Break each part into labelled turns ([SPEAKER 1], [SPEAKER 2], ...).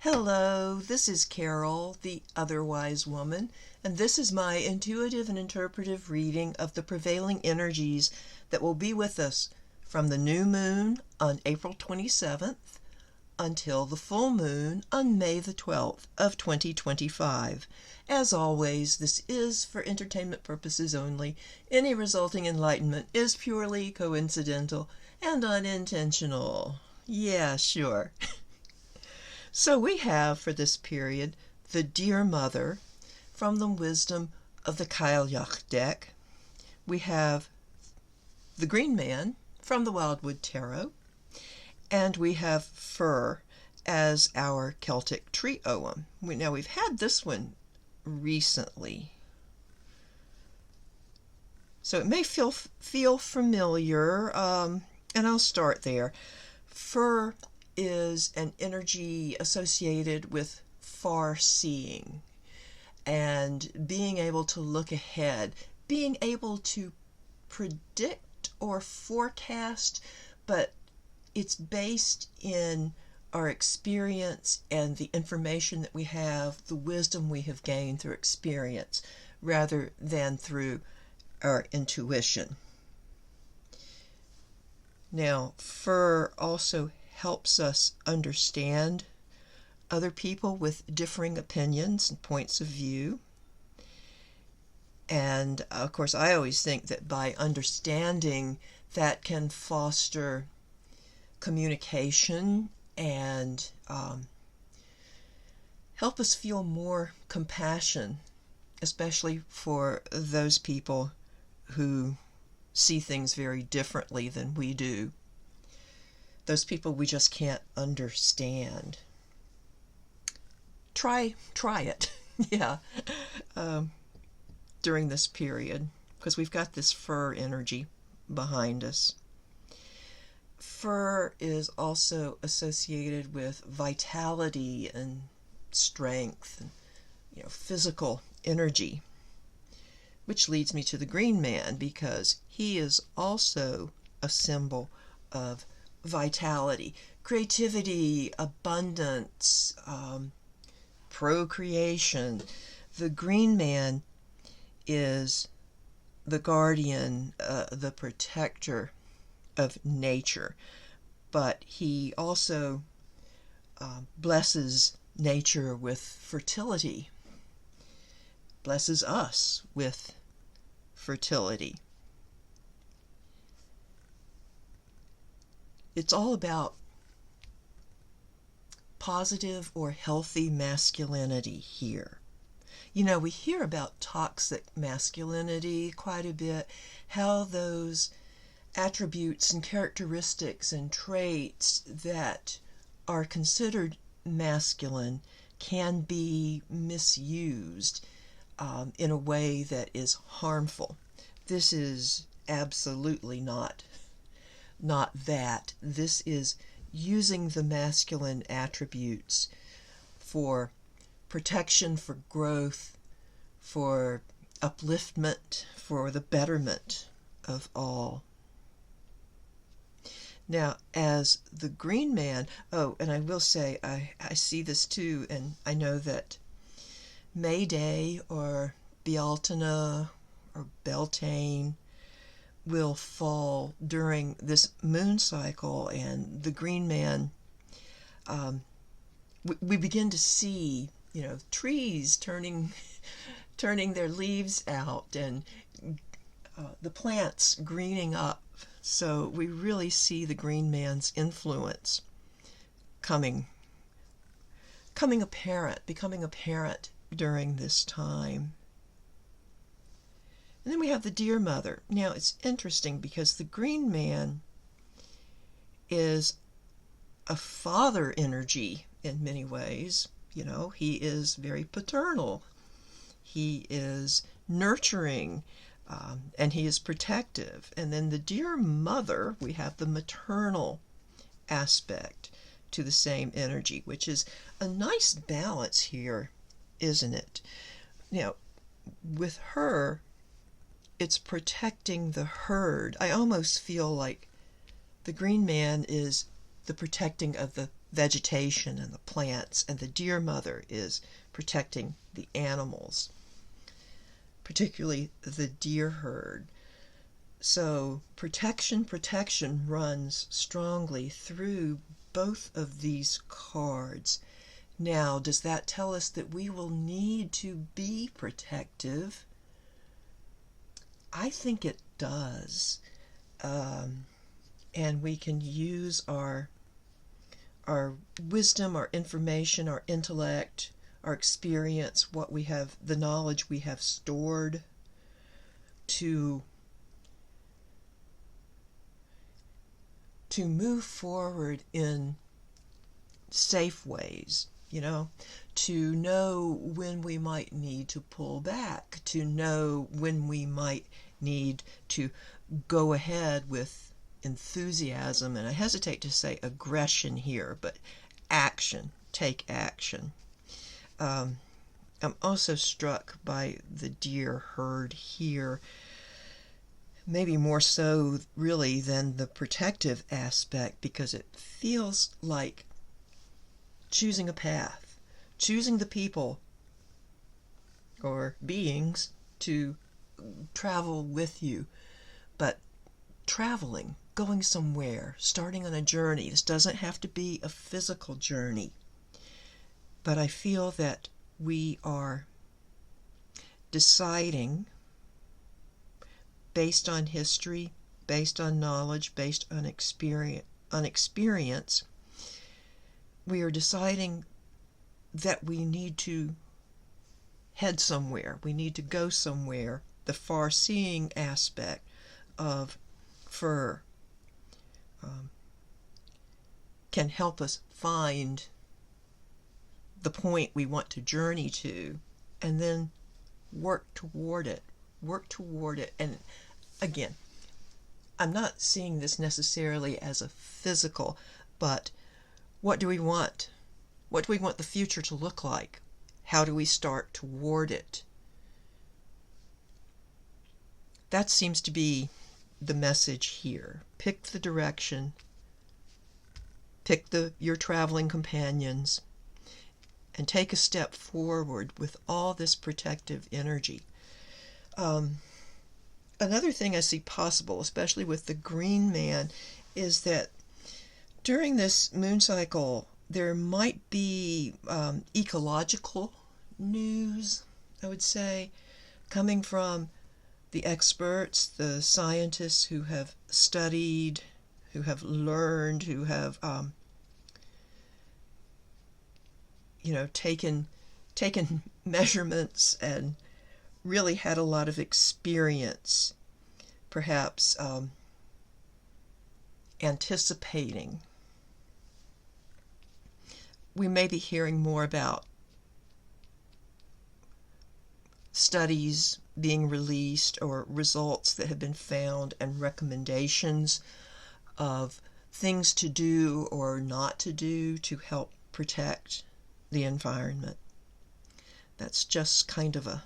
[SPEAKER 1] Hello, this is Carol, the Otherwise Woman, and this is my intuitive and interpretive reading of the prevailing energies that will be with us from the new moon on April 27th until the full moon on May the 12th of 2025. As always, this is for entertainment purposes only. Any resulting enlightenment is purely coincidental and unintentional. Yeah, sure. So we have for this period the Dear Mother from the Wisdom of the Cailleach deck. We have the Green Man from the Wildwood Tarot. And we have Fir as our Celtic tree ogham. Now we've had this one recently, so it may feel familiar, and I'll start there. Fir is an energy associated with far seeing and being able to look ahead, being able to predict or forecast, but it's based in our experience and the information that we have, the wisdom we have gained through experience, rather than through our intuition. Now, Fir also helps us understand other people with differing opinions and points of view. And of course, I always think that by understanding, that can foster communication and help us feel more compassion, especially for those people who see things very differently than we do. Those people we just can't understand. Try it, yeah, during this period, because we've got this Fir energy behind us. Fir is also associated with vitality and strength and physical energy, which leads me to the Green Man, because he is also a symbol of vitality, creativity, abundance, procreation. The Green Man is the guardian, the protector of nature, but he also blesses nature with fertility, blesses us with fertility. It's all about positive or healthy masculinity here. We hear about toxic masculinity quite a bit, how those attributes and characteristics and traits that are considered masculine can be misused in a way that is harmful. This is absolutely not that. This is using the masculine attributes for protection, for growth, for upliftment, for the betterment of all. Now, as the Green Man, and I will say, I see this too, and I know that May Day or Bealtaine or Beltane will fall during this moon cycle, and the Green Man, we begin to see, trees turning their leaves out, and the plants greening up. So we really see the Green Man's influence becoming apparent during this time. And then we have the Dear Mother. Now it's interesting because the Green Man is a father energy in many ways. He is very paternal. He is nurturing. And he is protective. And then the Dear Mother, we have the maternal aspect to the same energy, which is a nice balance here, isn't it? Now, with her, it's protecting the herd. I almost feel like the Green Man is the protecting of the vegetation and the plants, and the deer mother is protecting the animals, particularly the deer herd. So protection runs strongly through both of these cards. Now, does that tell us that we will need to be protective? I think it does. And we can use our wisdom, our information, our intellect, our experience, what we have, the knowledge we have stored, to move forward in safe ways, to know when we might need to pull back, to know when we might need to go ahead with enthusiasm, and I hesitate to say aggression here, but action, take action. I'm also struck by the deer herd here, maybe more so really than the protective aspect, because it feels like choosing a path, choosing the people or beings to travel with you, but traveling, going somewhere, starting on a journey. This doesn't have to be a physical journey, but I feel that we are deciding, based on history, based on knowledge, based on experience, we are deciding that we need to head somewhere, we need to go somewhere. The far-seeing aspect of fur can help us find the point we want to journey to, and then work toward it. And again, I'm not seeing this necessarily as a physical, but what do we want? What do we want the future to look like? How do we start toward it? That seems to be the message here. Pick the direction, pick your traveling companions, and take a step forward with all this protective energy. Another thing I see possible, especially with the green man, is that during this moon cycle there might be ecological news, I would say, coming from the experts, the scientists who have studied, who have learned, who have taken measurements and really had a lot of experience, perhaps anticipating. We may be hearing more about studies being released or results that have been found and recommendations of things to do or not to do to help protect the environment. That's just kind of a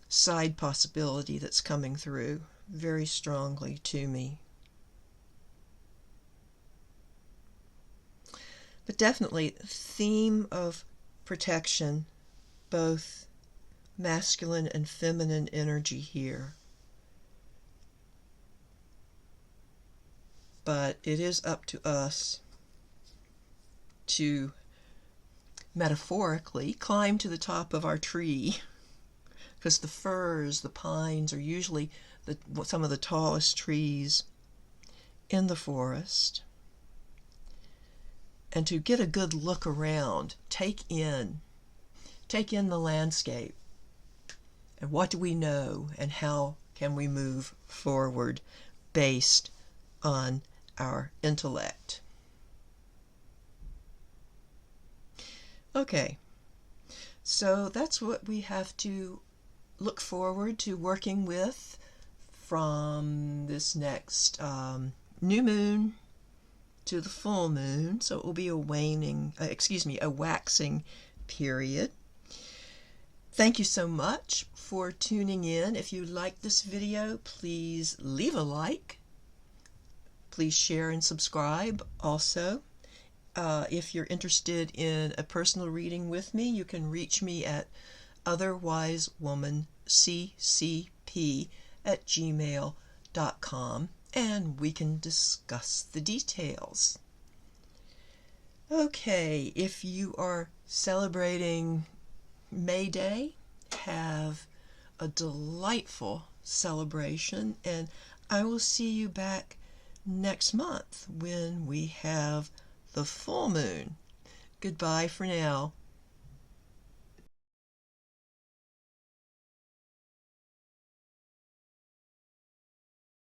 [SPEAKER 1] side possibility that's coming through very strongly to me. But definitely theme of protection, both masculine and feminine energy here. But it is up to us to metaphorically climb to the top of our tree, because the firs, the pines are usually some of the tallest trees in the forest, and to get a good look around, take in the landscape, and what do we know, and how can we move forward based on our intellect. Okay, so that's what we have to look forward to working with from this next new moon to the full moon. So it will be a waxing period. Thank you so much for tuning in. If you like this video, please leave a like. Please share and subscribe also. If you're interested in a personal reading with me, you can reach me at otherwisewomanccp@gmail.com, and we can discuss the details. Okay, if you are celebrating May Day, have a delightful celebration, and I will see you back next month when we have the full moon. Goodbye for now.